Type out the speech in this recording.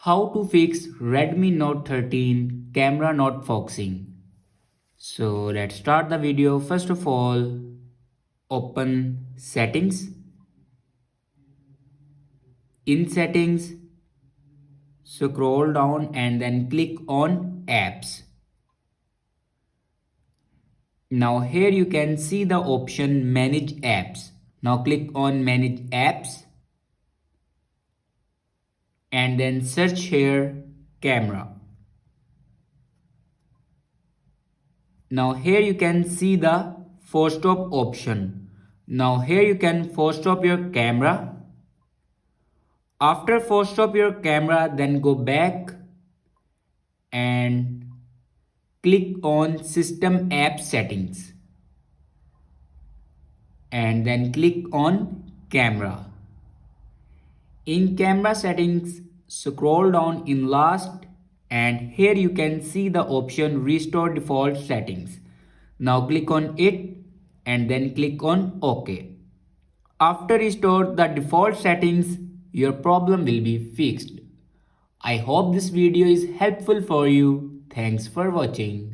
How to fix Redmi Note 13 camera not focusing. So let's start the video. First of all, open settings. In settings, scroll down and then click on apps. Now here you can see the option manage apps. Now click on manage apps and then search here camera. Now here you can see the force stop option. Now here you can force stop your camera. After force stop your camera, then go back and click on system app settings and then click on camera. In camera settings, scroll down in last and here you can see the option restore default settings. Now click on it and then click on OK. After restore the default settings, your problem will be fixed. I hope this video is helpful for you. Thanks for watching.